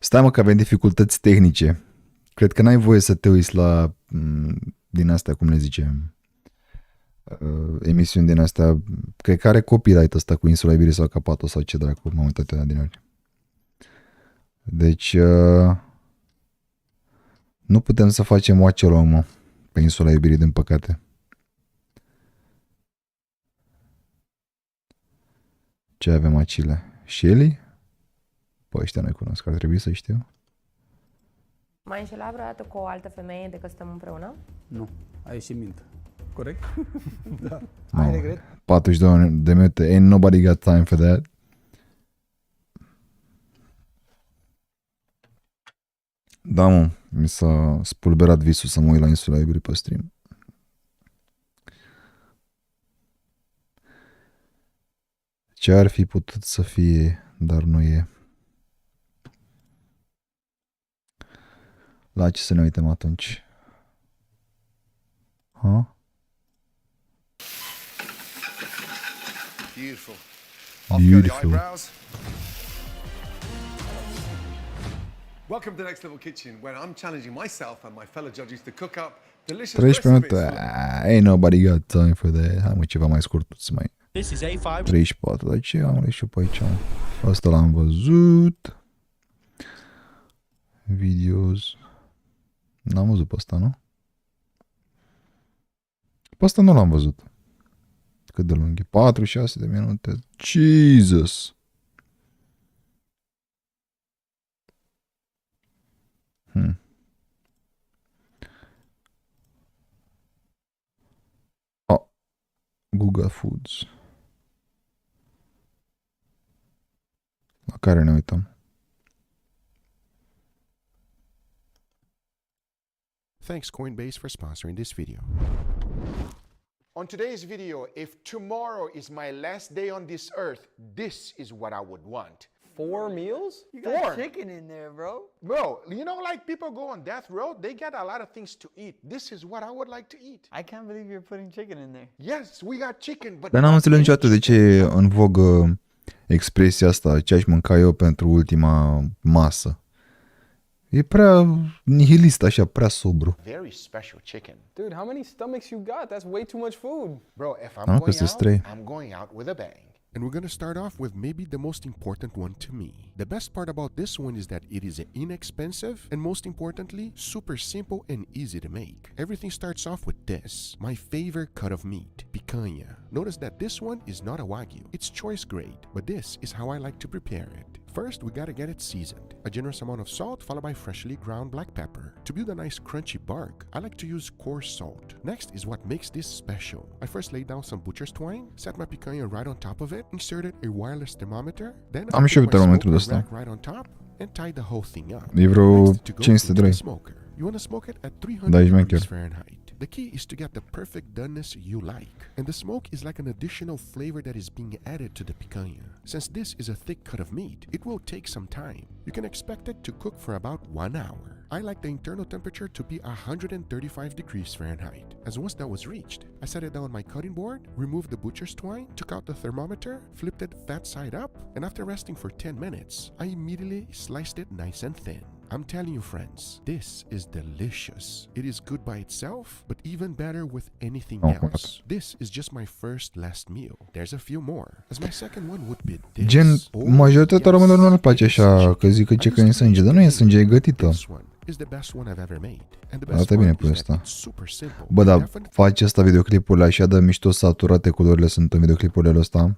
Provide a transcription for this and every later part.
Stai mă că avem dificultăți tehnice. Cred că n-ai voie să te uiți la din astea, cum le zice, emisiuni din astea. Cred că are copyright ăsta cu Insula Iberii sau Capato sau ce dracu, m-am uitat eu din ori. Deci nu putem să facem watch along, mă, pe Insula Iberii, din păcate. Ce avem acile? Shelly? Păi ăștia nu-i cunosc, ar trebui să știu. M-ai înșelat vreodată cu o altă femeie de că stăm împreună? Nu, ai ieșit mint. Corect? Da. Ai regret? 42 de minute, ain't nobody got time for that. Da, mă, mi s-a spulberat visul să mă uit la Insula Iberii pe stream. Ce ar fi putut să fie, dar nu e. La ce să ne uităm atunci? Ha? Beautiful. Beautiful. Welcome to Next Level Kitchen, where I'm challenging myself and my fellow judges to cook up delicious 13 minute, recipes. ain't nobody got time for that. Hai mă, ceva mai scurt, mai. This is A5. 34, dar ce am ales și pe aici? Asta l-am văzut. Videos. N-am văzut pe asta, nu? Pe asta nu l-am văzut. Cât de lung e? 46 de minute. Jesus! Oh. Google Foods. La care ne uităm? Thanks Coinbase for sponsoring this video. On today's video, if tomorrow is my last day on this earth, this is what I would want. 4 meals? You got Four. chicken in there, bro. Bro, you know, like people go on death row, they get a lot of things to eat. This is what I would like to eat. I can't believe you're putting chicken in there. Yes, we got chicken, but Dar n-am înțeles niciodată de ce e în vogă expresia asta, ce aș mânca eu pentru ultima masă. E prea nihilist, așa, prea sobru. very special chicken. Dude, how many stomachs you got? That's way too much food. Bro, if I'm Am going că out, trei. I'm going out with a bang. And we're gonna start off with maybe the most important one to me. The best part about this one is that it is inexpensive and most importantly, super simple and easy to make. Everything starts off with this, my favorite cut of meat, picanha. Notice that this one is not a Wagyu, it's choice grade, but this is how I like to prepare it. First, we gotta get it seasoned. A generous amount of salt followed by freshly ground black pepper. To build a nice crunchy bark, I like to use coarse salt. Next is what makes this special. I first laid down some butcher's twine, set my picanha right on top of it, inserted a wireless thermometer, then I și eu put my termometru de smoker ăsta. rack right on top and tied the whole thing up. E vreo Next, to go 500 into de the lei. smoker. You want to smoke it at 300 Da, ești degrees șmecher. Fahrenheit. The key is to get the perfect doneness you like. And the smoke is like an additional flavor that is being added to the picanha. Since this is a thick cut of meat, it will take some time. You can expect it to cook for about 1 hour. I like the internal temperature to be 135 degrees Fahrenheit. As once that was reached, I set it down on my cutting board, removed the butcher's twine, took out the thermometer, flipped it fat side up, and after resting for 10 minutes, I immediately sliced it nice and thin. I'm telling you friends, this is delicious. It is good by itself, but even better with anything else. This is just my first last meal. There's a few more, as my second one would be this. Gen, majoritatea românilor nu-l place așa, că zic că ce că e în sânge, dar nu e în sânge, e gătită. This one is the best one I've ever made. And the best Arată bine part pe is ăsta. that it's super simple. Bă, dar Definitely face asta videoclipurile așa de mișto, saturate, culorile sunt în videoclipurile ăsta.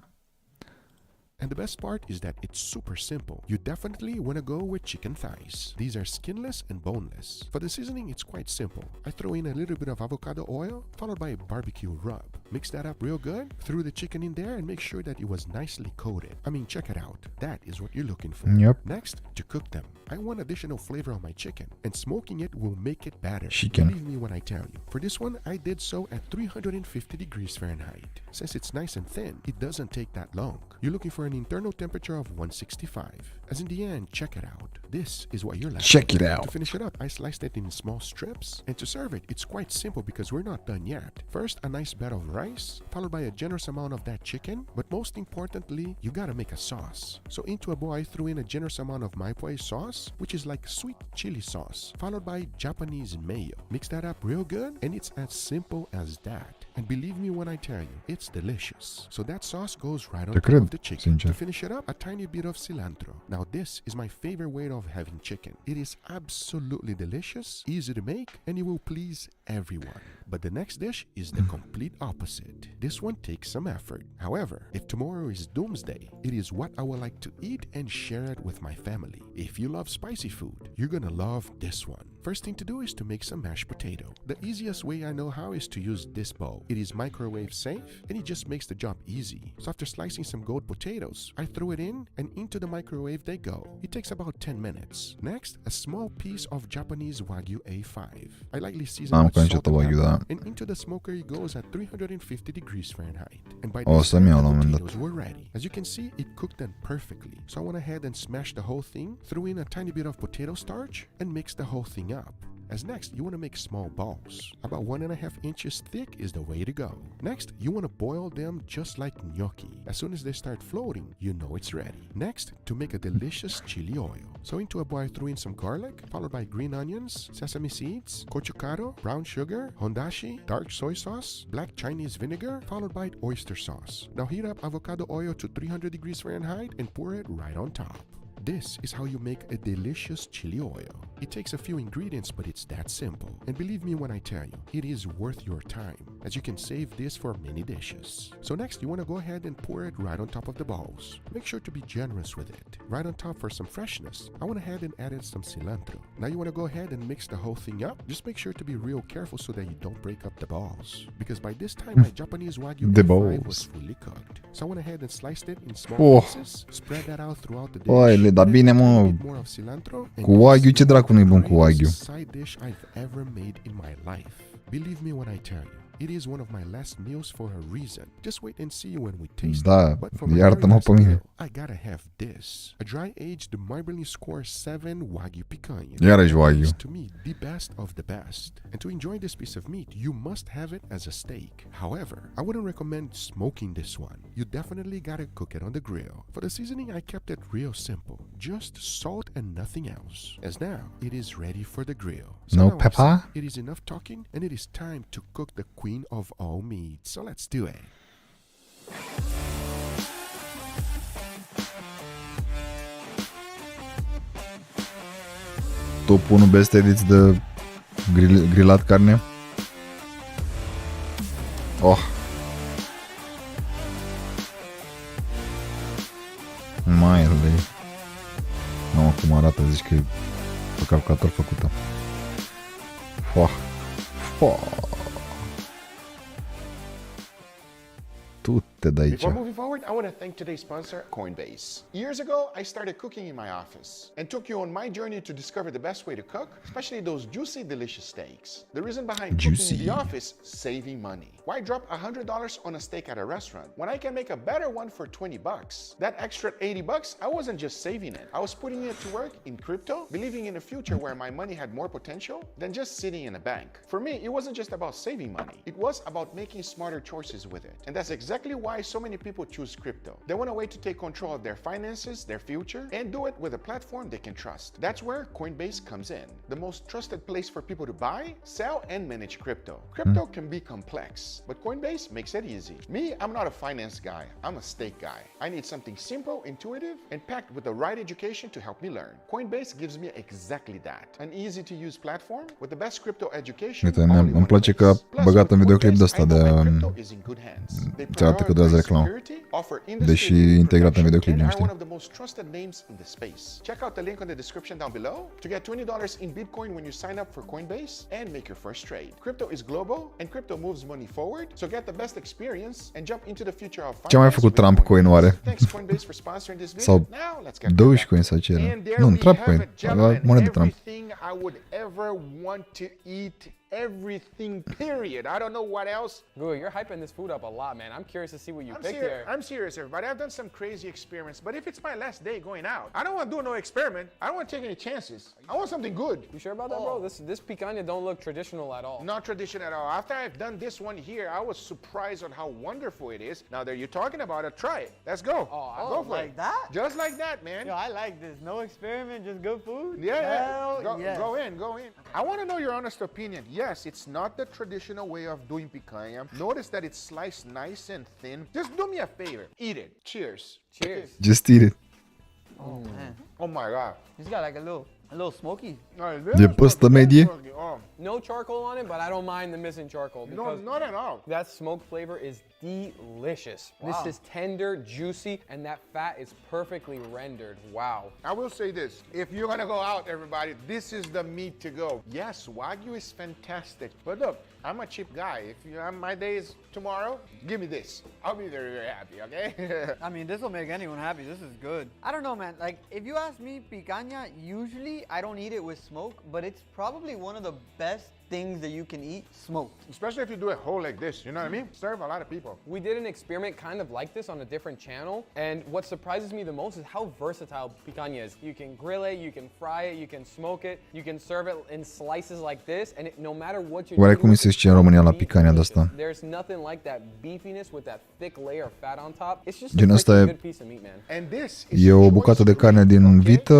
And the best part is that it's super simple. You definitely want to go with chicken thighs. These are skinless and boneless. For the seasoning, it's quite simple. I throw in a little bit of avocado oil, followed by a barbecue rub. Mix that up real good, threw the chicken in there and make sure that it was nicely coated. I mean, check it out. That is what you're looking for. Yep. Next, to cook them. I want additional flavor on my chicken, and smoking it will make it better. Chicken. Believe me when I tell you. For this one, I did so at 350 degrees Fahrenheit. Since it's nice and thin, it doesn't take that long. You're looking for an internal temperature of 165. As in the end, check it out. This is what you're like. Check it To out. finish it up, I sliced it in small strips, and to serve it, it's quite simple because we're not done yet. First, a nice bed of rice, followed by a generous amount of that chicken, but most importantly, you gotta make a sauce. So into a bowl, I threw in a generous amount of Inapoi sauce, which is like sweet chili sauce, followed by Japanese mayo. Mix that up real good, and it's as simple as that. And believe me when I tell you, it's delicious. So that sauce goes right on Te top cred, of the chicken. sincer. To finish it up, a tiny bit of cilantro. Now this is my favorite way of having chicken. It is absolutely delicious, easy to make, and it will please everyone. But the next dish is the complete opposite. This one takes some effort. However, if tomorrow is doomsday, it is what I would like to eat and share it with my family. If you love spicy food, you're gonna love this one. First thing to do is to make some mashed potato. The easiest way I know how is to use this bowl. It is microwave safe, and it just makes the job easy. So after slicing some gold potatoes, I throw it in, and into the microwave they go. It takes about 10 minutes. Next, a small piece of Japanese Wagyu A5. I lightly season Am with cu salt niște and Wagyu, pepper, da. and into the smoker it goes at 350 degrees Fahrenheit. And by O this să-mi time, iau la the un moment dat. potatoes were ready. As you can see, it cooked them perfectly. So I went ahead and smashed the whole thing, threw in a tiny bit of potato starch, and mixed the whole thing up. As next, you want to make small balls. About 1.5 inches thick is the way to go. Next, you want to boil them just like gnocchi. As soon as they start floating, you know it's ready. Next, to make a delicious chili oil. So into a bowl, I threw in some garlic, followed by green onions, sesame seeds, gochujara, brown sugar, hondashi, dark soy sauce, black Chinese vinegar, followed by oyster sauce. Now heat up avocado oil to 300 degrees Fahrenheit and pour it right on top. This is how you make a delicious chili oil. It takes a few ingredients, but it's that simple. And believe me when I tell you, it is worth your time, as you can save this for many dishes. So next, you want to go ahead and pour it right on top of the balls. Make sure to be generous with it. Right on top for some freshness, I went ahead and added some cilantro. Now you want to go ahead and mix the whole thing up. Just make sure to be real careful so that you don't break up the balls. Because by this time, my Japanese Wagyu The A5 balls. was fully cooked. So I went ahead and sliced it in small Oh. pieces, spread that out throughout the dish. Oile, dar bine, mă, More of cilantro, and cu Wagyu, ce this dracu nu-i bun cu greatest Wagyu? side dish I've ever made in my life. Believe me when I tell you, it is one of my last meals for a reason. Just wait and see when we taste Da, it. But for my iartă-mă very last pe mine. meal, I gotta have this. A dry-aged Marbling Score 7 Wagyu picanha. Iarăși Wagyu. It's, to me, the best of the best. And to enjoy this piece of meat, you must have it as a steak. However, I wouldn't recommend smoking this one. You definitely gotta cook it on the grill. For the seasoning, I kept it real simple. Just salt and nothing else. As now, it is ready for the grill. So No now I've pepper? said it is enough talking, and it is time to cook the queen of all meat. So let's do it. Top 1 best edits de grilat carne. Oh. Mai lei. Nu, cum arată, zici că e pe calculator făcută. Foah. Foah. Tu te dai aici. Before moving forward, I want to thank today's sponsor, Coinbase. Years ago, I started cooking in my office and took you on my journey to discover the best way to cook, especially those juicy, delicious steaks. The reason behind cooking in the office, saving money. Why drop $100 on a steak at a restaurant when I can make a better one for 20 bucks? That extra 80 bucks, I wasn't just saving it. I was putting it to work in crypto, believing in a future where my money had more potential than just sitting in a bank. For me, it wasn't just about saving money. It was about making smarter choices with it. And that's exactly why so many people choose crypto. They want a way to take control of their finances, their future, and do it with a platform they can trust. That's where Coinbase comes in. The most trusted place for people to buy, sell, and manage crypto. Crypto can be complex, but Coinbase makes it easy. Me, I'm not a finance guy. I'm a steak guy. I need something simple, intuitive, and packed with the right education to help me learn. Coinbase gives me exactly that. An easy-to-use platform with the best crypto education. Uite, îmi place că a băgat în videoclip de ăsta de cealaltă că durează reclamă. Deși integrat în videoclip, nu știu. One of the most trusted names in the space. Check out the link on the description down below to get $20 in Bitcoin when you sign up for Coinbase and make your first trade. Crypto is global and crypto moves money forward, so get the best experience and jump into the future of finance. Ce a mai făcut Trump coin oare? Thanks Coinbase for sponsoring this video. Sau Now let's get Dogecoin sau ce era? And there Nu, we Trump have coin. it, gentlemen. Monedă Trump. Everything I would ever want to eat everything, period. I don't know what else. Guga, you're hyping this food up a lot, man. I'm curious to see what you picked here. I'm serious, everybody. I've done some crazy experiments, but if it's my last day going out, I don't want to do no experiment. I don't want to take any chances. I want something good. You sure about that, bro? This picanha don't look traditional at all. Not traditional at all. After I've done this one here, I was surprised on how wonderful it is. Now that you're talking about it, try it. Let's go. Go for like it. that? Just like that, man. Yo, I like this. No experiment, just good food. Yeah, Hell yes. Go in. I want to know your honest opinion. Yes, it's not the traditional way of doing picanha. Notice that it's sliced nice and thin. Just do me a favor. Eat it. Cheers. Cheers. Just eat it. Oh man, Oh my God. he's got like a little smoky. De păstă medie? Oh, No charcoal on it, but I don't mind the missing charcoal no, because not at all. that smoke flavor is delicious. Wow. This is tender, juicy, and that fat is perfectly rendered. Wow. I will say this. If you're going to go out, everybody, this is the meat to go. Yes, Wagyu is fantastic. But look, I'm a cheap guy. If my day is tomorrow, give me this. I'll be very, very happy, okay? I mean, this will make anyone happy. This is good. I don't know, man. Like, if you ask me, picanha, usually I don't eat it with smoke, but it's probably one of the best things that you can eat smoked. Especially if you do it whole like this, you know what I mean? Serve a lot of people. We did an experiment kind of like this on a different channel, and what surprises me the most is how versatile picanha is. You can grill it, you can fry it, you can smoke it, you can serve it in slices like this, and no matter what you're Oare cum se zice în România la picanha de asta? There's nothing like that beefiness with that thick layer of fat on top. It's just Gen a asta e- good piece of meat, man. And this is E o bucată de carne din vită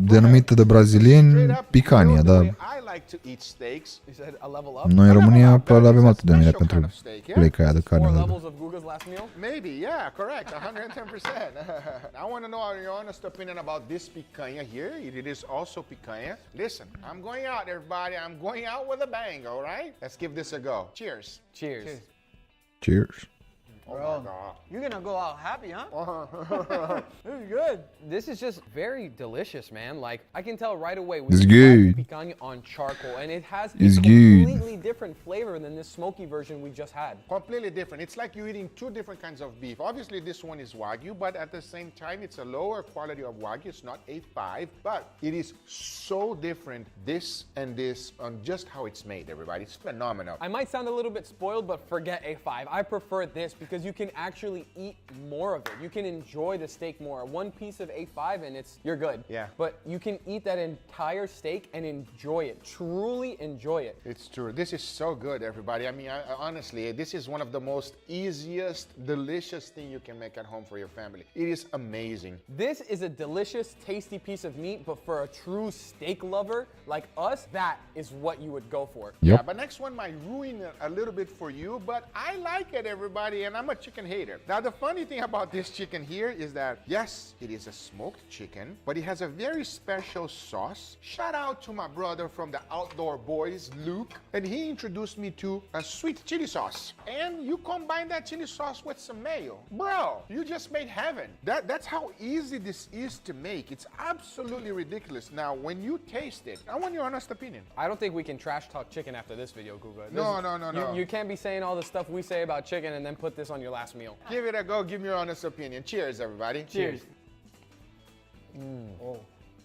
denumită de brazilieni picanha, dar I like to eat steaks. You said a level up? noi în România probabil avem altă denumire pentru pleca aia de carne. Four de- levels of Guga's last meal? Maybe, yeah, correct, 110%. I want to know your honest opinion about this picanha here. It is also picanha. Listen, I'm going out, everybody. I'm going out with a bang, all right? Let's give this a go. Cheers. Cheers. Cheers. Oh my God. You're gonna go out happy, huh? This is good. This is just very delicious, man. Like, I can tell right away we It's tried good. the picanha on charcoal, and it has It's a good. completely different flavor than this smoky version we just had. Completely different. It's like you're eating two different kinds of beef. Obviously, this one is Wagyu, but at the same time, it's a lower quality of Wagyu. It's not A5, but it is so different, this and this, on just how it's made, everybody. It's phenomenal. I might sound a little bit spoiled, but forget A5. I prefer this because you can actually eat more of it. You can enjoy the steak more. One piece of A5 and you're good. Yeah. But you can eat that entire steak and enjoy it. Truly enjoy it. It's true. This is so good, everybody. I mean, honestly, this is one of the most easiest, delicious thing you can make at home for your family. It is amazing. This is a delicious, tasty piece of meat, but for a true steak lover like us, that is what you would go for. Yep. Yeah, but next one might ruin it a little bit for you, but I like it, everybody, and I'm a chicken hater. Now, the funny thing about this chicken here is that, yes, it is a smoked chicken, but it has a very special sauce. Shout out to my brother from the Outdoor Boys, Luke, and he introduced me to a sweet chili sauce. And you combine that chili sauce with some mayo. Bro, you just made heaven. That's how easy this is to make. It's absolutely ridiculous. Now, when you taste it, I want your honest opinion. I don't think we can trash talk chicken after this video, Guga. No. You can't be saying all the stuff we say about chicken and then put this on your last meal. Give it a go. Give me your honest opinion. Cheers, everybody. Cheers.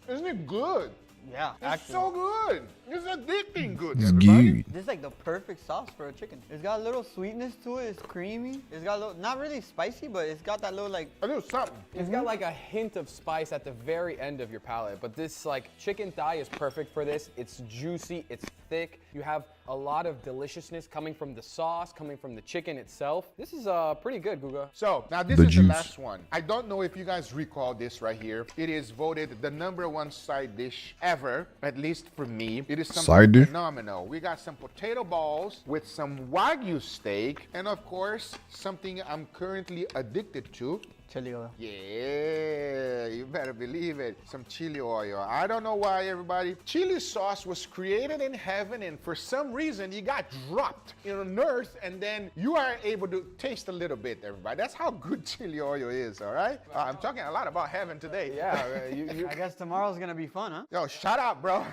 Isn't it good? Yeah, It's so good. It's addicting good, It's everybody. good. This is like the perfect sauce for a chicken. It's got a little sweetness to it. It's creamy. It's got a little, not really spicy, but it's got that little like. A little something. It's got like a hint of spice at the very end of your palate, but this like chicken thigh is perfect for this. It's juicy, it's thick. You have a lot of deliciousness coming from the sauce, coming from the chicken itself. This is pretty good, Guga. So now this The is juice. the last one. I don't know if you guys recall this right here. It is voted the #1 side dish ever, at least for me. It is Side something dish? phenomenal. We got some potato balls with some Wagyu steak, and of course, something I'm currently addicted to. Chili oil. Yeah, you better believe it. Some chili oil. I don't know why, everybody. Chili sauce was created in heaven, and for some reason, it got dropped on earth, and then you are able to taste a little bit, everybody. That's how good chili oil is, all right? I'm talking a lot about heaven today. Yeah, I guess tomorrow's gonna be fun, huh? Yo, shut up, bro.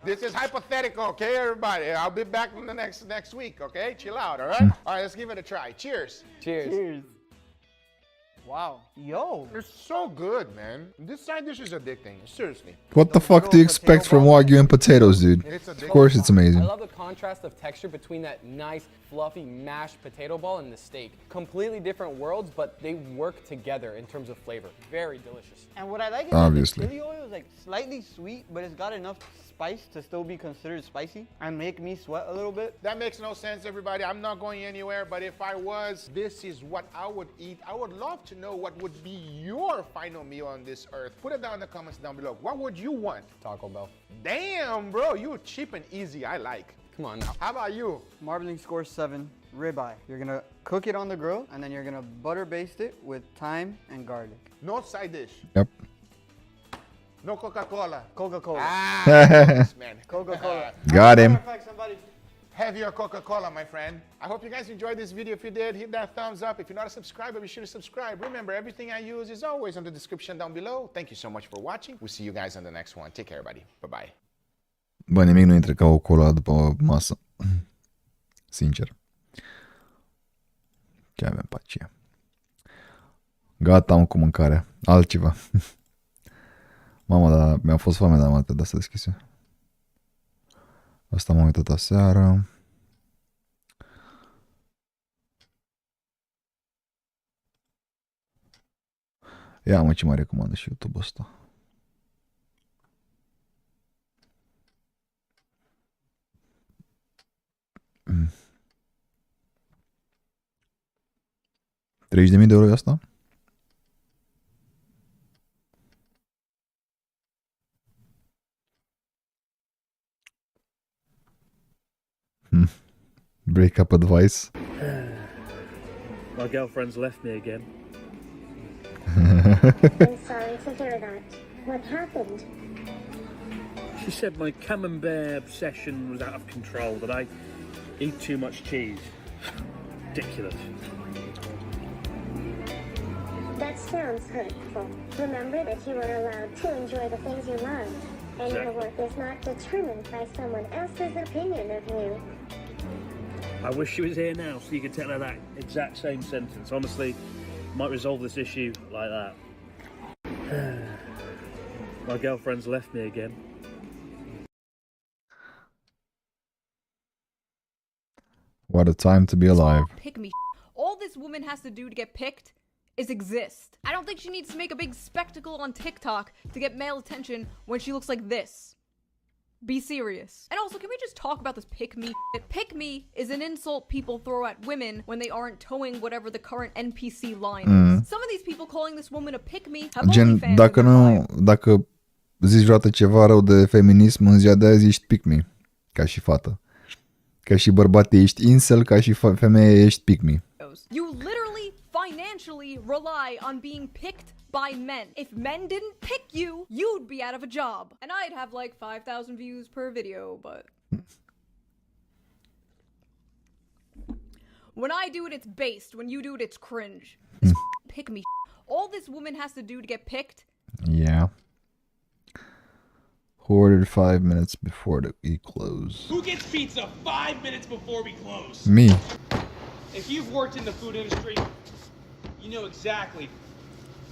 This is hypothetical, okay, everybody? I'll be back in the next week, okay? Chill out, all right? All right, let's give it a try. Cheers. Cheers. Cheers. Wow. Yo. They're so good, man. This side dish is addicting. Seriously. What the fuck do you expect from Wagyu and potatoes, dude? It's Of course it's I amazing. love the contrast of texture between that nice, fluffy, mashed potato ball and the steak. Completely different worlds, but they work together in terms of flavor. Very delicious. And what I like is Obviously. that the chili oil is like slightly sweet, but it's got enough spice to still be considered spicy and make me sweat a little bit. That makes no sense, everybody. I'm not going anywhere, but if I was, this is what I would eat. I would love to know what would be your final meal on this earth. Put it down in the comments down below. What would you want? Taco Bell. Damn, bro, you cheap and easy. I like. Come on now. How about you? Marbling score 7, ribeye. You're gonna cook it on the grill and then you're gonna butter baste it with thyme and garlic. No side dish. Yep. No Coca-Cola. Coca-Cola. Ah, yes, man. Coca-Cola. Got him. Matter of fact, somebody. Have your Coca-Cola, my friend. I hope you guys enjoyed this video. If you did, hit that thumbs up. If you're not a subscriber, be sure to subscribe. Remember, everything I use is always in the description down below. Thank you so much for watching. We'll see you guys on the next one. Take care, everybody. Bye-bye. Bă, nimic nu intră ca o cola după o masă. Sincer. Ce avem pe aceea? Gata, am cu mâncarea. Altceva. Mamă, dar mi-a fost foame, dar m-a dat să deschise. Asta m-am uitat aseară. Ia mă, ce mă recomandă și YouTube-ul ăsta. Mm. 30.000 de euro e asta? Breakup advice. My girlfriend's left me again. I'm sorry to hear that. What happened? She said my camembert obsession was out of control, that I eat too much cheese. Ridiculous. That sounds hurtful. Remember that you are allowed to enjoy the things you love, and your Exactly. worth is not determined by someone else's opinion of you. I wish she was here now so you could tell her that exact same sentence. Honestly, might resolve this issue like that. My girlfriend's left me again. What a time to be alive. Pick me. All this woman has to do to get picked is exist. I don't think she needs to make a big spectacle on TikTok to get male attention when she looks like this. Be serious. And also, can we just talk about this pick me shit? Pick me is an insult people throw at women when they aren't towing whatever the current NPC line is. Some of these people calling this woman a pick me have Gen, OnlyFans in dacă their nu, bio. dacă zici vreodată ceva rău de feminism, în ziua de azi ești pick me, ca și fată. Ca și bărbat ești incel, ca și femeie ești pick me. You literally financially rely on being picked by men. If men didn't pick you, you'd be out of a job. And I'd have like 5,000 views per video, but... When I do it, it's based. When you do it, it's cringe. This pick me. All this woman has to do to get picked. Yeah. Who ordered 5 minutes before we close? Who gets pizza 5 minutes before we close? Me. If you've worked in the food industry, you know exactly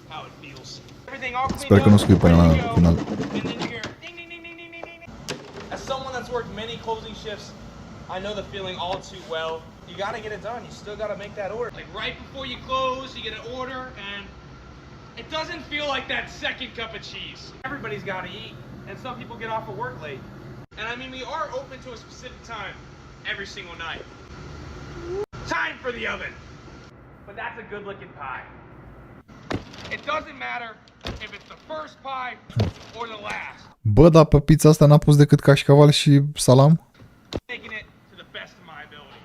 how it feels. Everything all Sper că nu scrii până la final. and then you hear ding, ding, ding, ding, ding, ding, ding. As someone that's worked many closing shifts, I know the feeling all too well. You gotta get it done. You still gotta make that order. Like right before you close, you get an order, and it doesn't feel like that second cup of cheese. Everybody's gotta eat, and some people get off of work late. And I mean, we are open to a specific time every single night. Time for the oven. But that's a good-looking pie. It doesn't matter if it's the first pie or the last. Bă, dar pe pizza asta n-a pus decât cașcaval și salam? Making it to the best of my ability.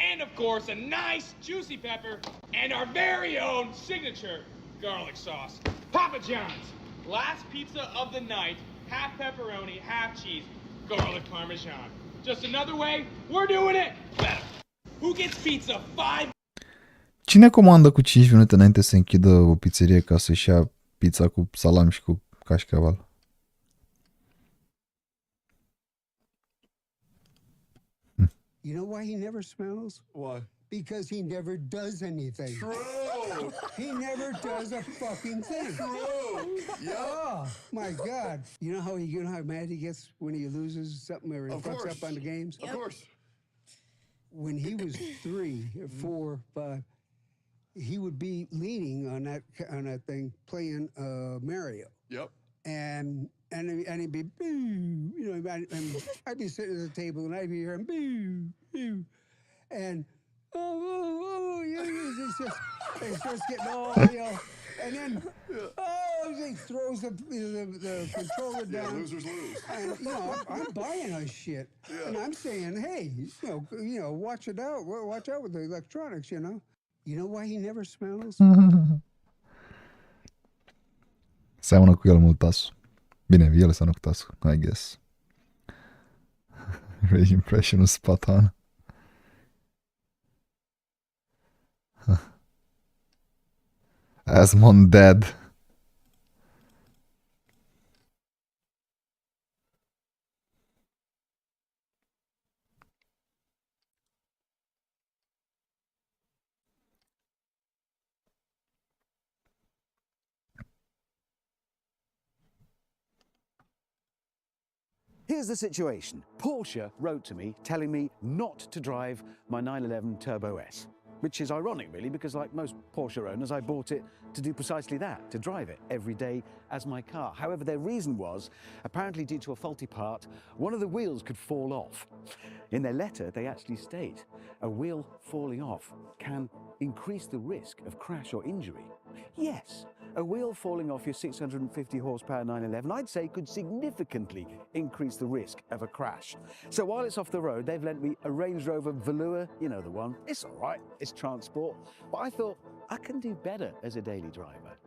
And of course, a nice juicy pepper and our very own signature garlic sauce. Papa John's, last pizza of the night, half pepperoni, half cheese, garlic parmesan. Just another way we're doing it better. Who gets pizza 5? Cine comandă cu 5 minute înainte să închidă o pizzerie ca să-și ia pizza cu salam și cu cașcaval? You know why he never smells? Why? Because he never does anything. True. He never does a fucking thing. True. Yeah. Oh my God! You know how mad he gets when he loses something or he Of fucks course. up on the games. Of course. When he was 3 or 4, 5, he would be leaning on that thing playing Mario. Yep. And he'd be boo, you know, and I'd be sitting at the table and I'd be hearing boo, boo, and yeah, it's just getting all, you know, and then he throws the controller down. Yeah, losers lose. And you know, I'm buying us shit, and I'm saying, hey, you know, watch out with the electronics, you know. You know why he never smells? Seamănă cu el mult tasul. Bine, el seamănă cu tasul, I guess. Rage impression-ul spot on. Asmon dead. Here's the situation. Porsche wrote to me telling me not to drive my 911 Turbo S, which is ironic really, because like most Porsche owners, I bought it to do precisely that, to drive it every day as my car. However, their reason was, apparently due to a faulty part, one of the wheels could fall off. In their letter, they actually state, a wheel falling off can increase the risk of crash or injury. Yes, a wheel falling off your 650 horsepower 911, I'd say, could significantly increase the risk of a crash. So while it's off the road, they've lent me a Range Rover Velour, you know the one. It's all right, it's transport. But I thought I can do better as a daily driver.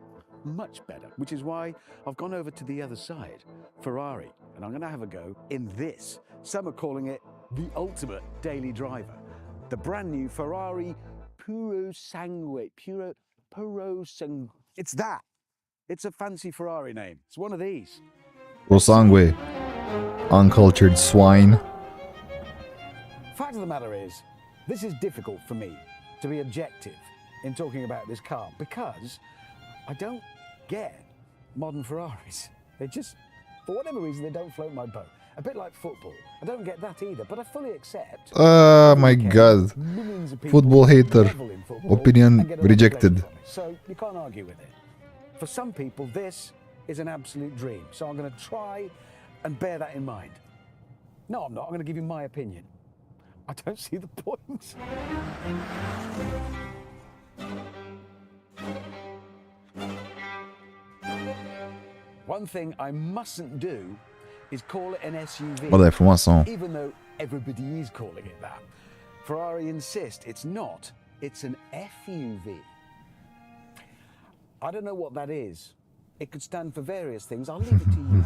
Much better, which is why I've gone over to the other side, Ferrari, and I'm going to have a go in this. Some are calling it the ultimate daily driver. The brand new Ferrari Purosangue. It's that. It's a fancy Ferrari name. It's one of these. Purosangue. Uncultured swine. Fact of the matter is, this is difficult for me to be objective in talking about this car because I don't get modern Ferraris. They just, for whatever reason, they don't float my boat. A bit like football. I don't get that either, but I fully accept. Oh my god. Football hater. Opinion rejected. So you can't argue with it. For some people, this is an absolute dream. So I'm going to try and bear that in mind. No, I'm not. I'm going to give you my opinion. I don't see the point. One thing I mustn't do is call it an SUV. Bă, dar e frumoasă. Even though everybody is calling it that. Ferrari insist it's not. It's an FUV. I don't know what that is. It could stand for various things. I'll leave it to you.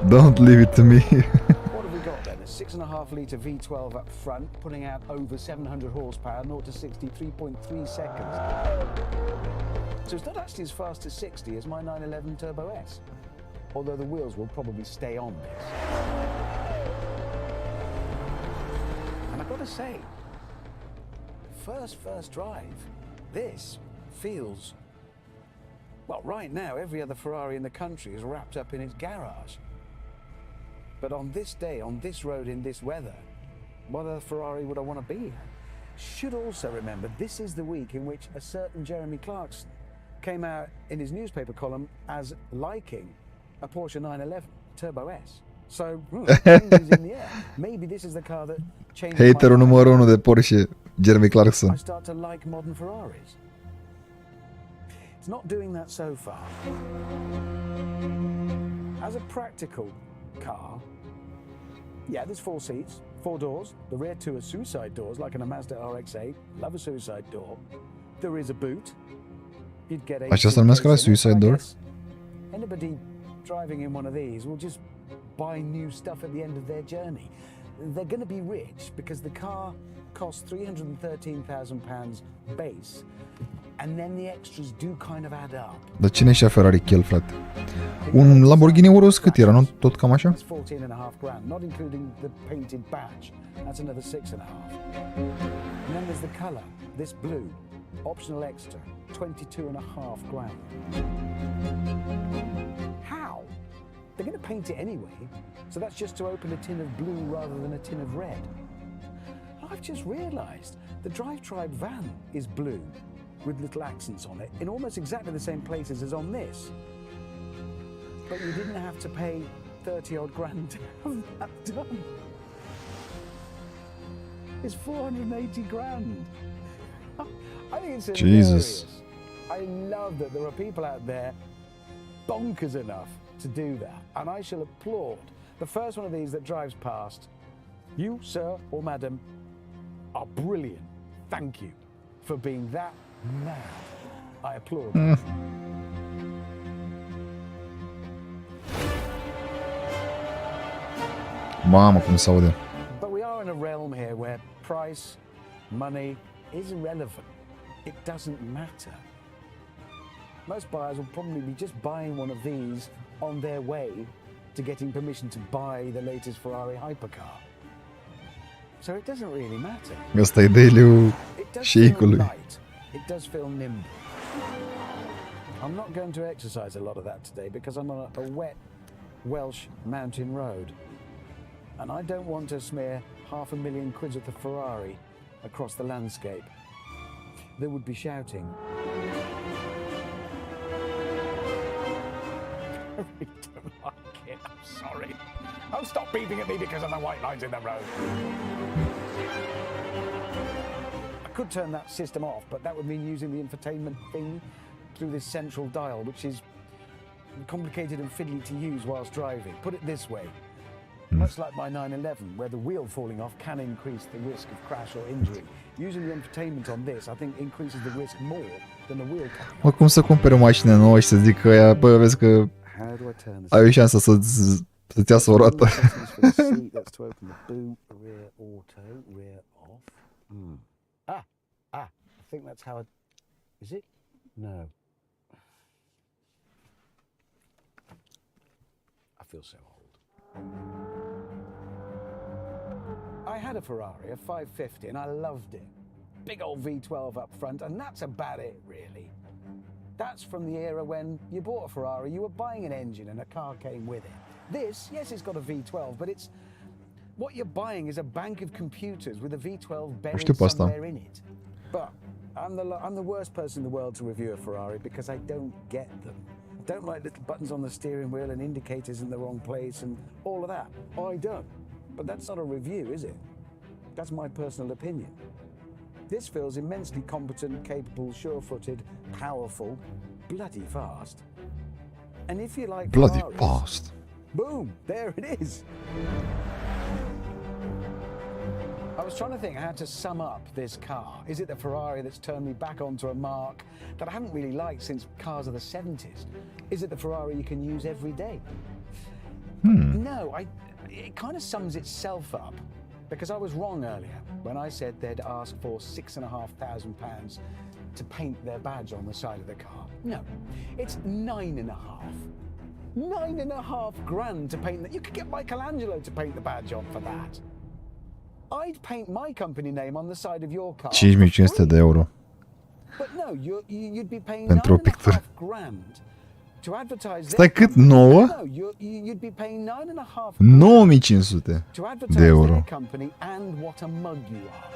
Don't leave it to me. What have we got then? A 6.5 litre V12 up front, putting out over 700 horsepower, 0 to 60, 3.3 seconds. So it's not actually as fast as 60 as my 911 Turbo S. Although the wheels will probably stay on this. And I've got to say, first drive, this feels, well, right now, every other Ferrari in the country is wrapped up in its garage. But on this day, on this road, in this weather, what other Ferrari would I want to be? Should also remember, this is the week in which a certain Jeremy Clarkson came out in his newspaper column as liking a Porsche 911 Turbo S. So, in the air. Maybe this is the car that changed Haterul numărul 1 de Porsche, Jeremy Clarkson. I start to like modern Ferraris. It's not doing that so far. As a practical car, yeah, there's 4 seats, 4 doors. The rear 2 are suicide doors, like in a Mazda RX-8. Love a suicide door. There is a boot. You'd get a. Aceasta numesc la suicide door. Anybody driving in one of these will just buy new stuff at the end of their journey. They're going to be rich because the car costs £313,000 base, and then the extras do kind of add up. Dar cine și-a Ferrari Chel, frate? Un Lamborghini Urus cât era? Nu tot cam așa? That's 14.5 grand, not including the painted badge. That's another 6.5. And then there's the colour, this blue, optional extra, 22.5 grand. How? They're going to paint it anyway, so that's just to open a tin of blue rather than a tin of red. I've just realised the Drive Tribe van is blue with little accents on it in almost exactly the same places as on this. But you didn't have to pay 30 odd grand to have that done. It's 480 grand. I think it's Jesus. hilarious. I love that there are people out there bonkers enough to do that, and I shall applaud the first one of these that drives past. You, sir or madam, are brilliant. Thank you for being that mad. I applaud you. Mamă, cum se aude. But we are in a realm here where price, money is irrelevant. It doesn't matter. Most buyers will probably be just buying one of these on their way to getting permission to buy the latest Ferrari hypercar. So it doesn't really matter. Ăsta e daily-ul It does feel șeicului. light. It does feel nimble. I'm not going to exercise a lot of that today because I'm on a wet Welsh mountain road. And I don't want to smear £500,000 worth of Ferrari across the landscape. There would be shouting. I really don't like it. I'm sorry. Oh, stop beeping at me because of the white lines in the road. I could turn that system off, but that would mean using the infotainment thing through this central dial, which is complicated and fiddly to use whilst driving. Put it this way. Much like my 911, where the wheel falling off can increase the risk of crash or injury. Using the infotainment on this, I think, increases the risk more than the wheel coming off. Mă, cum să cumpere o mașină nouă și să zică ăia, bă, vezi că How do I turn this? ai o șansă să-ți iasă o roată. That's to open the boot, rear auto, rear off. I think that's how it... Is it? No. I feel so old. I had a Ferrari, a 550, and I loved it. Big old V12 up front, and that's about it, really. That's from the era when you bought a Ferrari, you were buying an engine and a car came with it. This, yes, it's got a V12, but it's... What you're buying is a bank of computers with a V12 buried somewhere in it. But I'm the worst person in the world to review a Ferrari because I don't get them. I don't like little buttons on the steering wheel and indicators in the wrong place and all of that. I don't. But that's not a review, is it? That's my personal opinion. This feels immensely competent, capable, sure-footed, powerful, bloody fast. And if you like Bloody Ferraris, fast. boom, there it is. I was trying to think how to sum up this car. Is it the Ferrari that's turned me back onto a mark that I haven't really liked since cars of the 70s? Is it the Ferrari you can use every day? No, it kind of sums itself up because I was wrong earlier when I said they'd ask for £6,500 to paint their badge on the side of the car. No, it's £9,500. £9,500 to paint that. You could get Michelangelo to paint the badge on for that. I'd paint my company name on the side of your car. 5500 de euro. But no, you'd be paying Pentru o pictură. £9,500 to advertise. Stai cât? 9? No, you'd be paying £9,500 9500 to de advertise euro. their company and what a mug you are.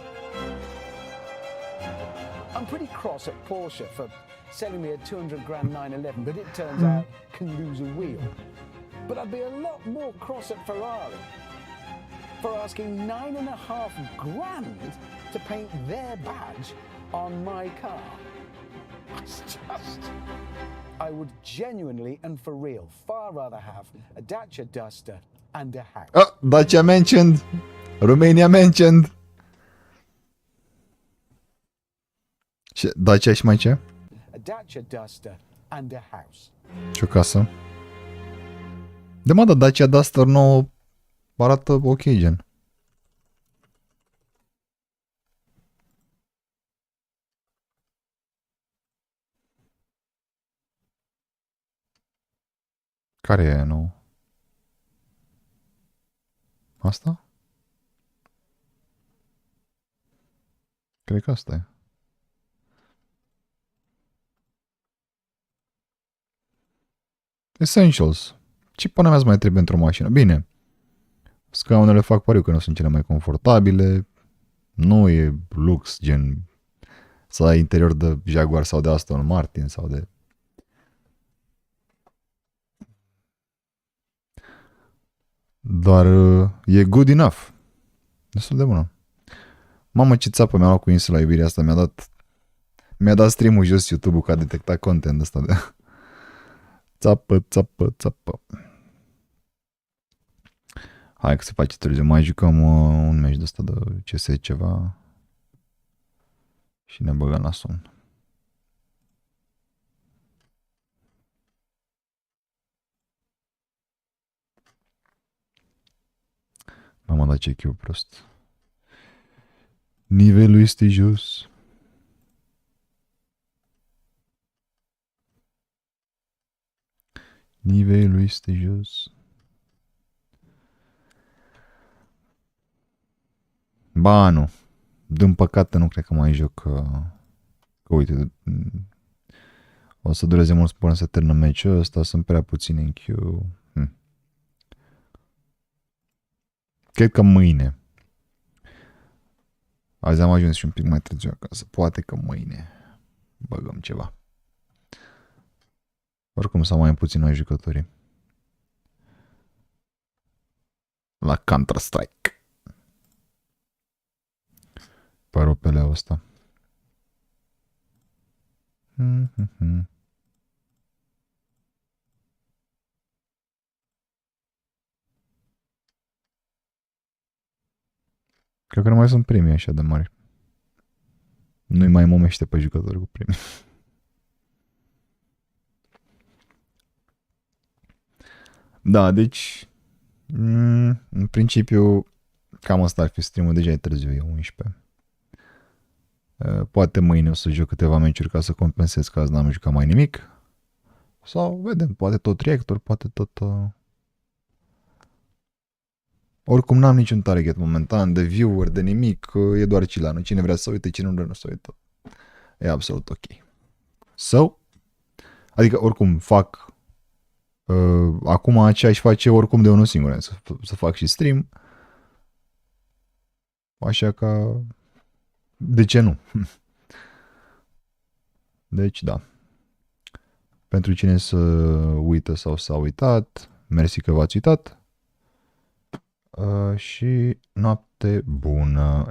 I'm pretty cross at Porsche for selling me a 200 grand 911 that it turns out can lose a wheel. But I'd be a lot more cross at Ferrari for asking £9,500 to paint their badge on my car. It's just... I would genuinely and for real far rather have a Dacia Duster and a house. Ah, Dacia mentioned. Romania mentioned. Și Dacia și mai ce? A Dacia Duster and a house. Și o casă. De mă, da, Dacia Duster nouă arată ok, gen. Care e aia nouă? Asta? Cred că asta e. Essentials. Ce până mea mai trebuie într-o mașină? Bine. Scaunele fac pariu că nu sunt cele mai confortabile. Nu e lux, gen să ai interior de Jaguar sau de Aston Martin sau de... Doar e good enough. Destul de bună. Mamă, ce țapă mi-a luat cu insula iubirii asta. Mi-a dat stream-ul jos YouTube-ul că a detectat content ăsta de... Țapă. Hai că se face târziu. Mai jucăm un meci de ăsta de CS ceva și ne băgăm la somn. M-am dat ce chiu prost. Nivelul este jos. Nivelul este jos. Ba, nu. Din păcate nu cred că mai joc că uite, o să dureze mult până să termină meciul ăsta, sunt prea puțini în queue. Cred că mâine. Azi am ajuns și un pic mai târziu acasă. Poate că mâine băgăm ceva. Oricum s-au mai puțin noi jucătorii. La Counter-Strike. Paropelea ăsta. Cred că nu mai sunt primii așa de mari. Nu-i mai momește pe jucători cu primii. Da, deci în principiu cam asta ar fi stream-ul, deja e târziu, e 11. Poate mâine o să joc câteva meciuri ca să compensez că azi n-am jucat mai nimic. Sau vedem, poate tot reactor, poate tot... Oricum n-am niciun target momentan de viewer, de nimic, e doar Chillin. Cine vrea să uite, cine nu vrea să uite. E absolut ok. So, adică oricum fac acum ce aș face oricum de unul singur, să fac și stream. Așa că de ce nu? Deci da. Pentru cine să uită sau s-a uitat, mersi că v-ați uitat. Și noapte bună.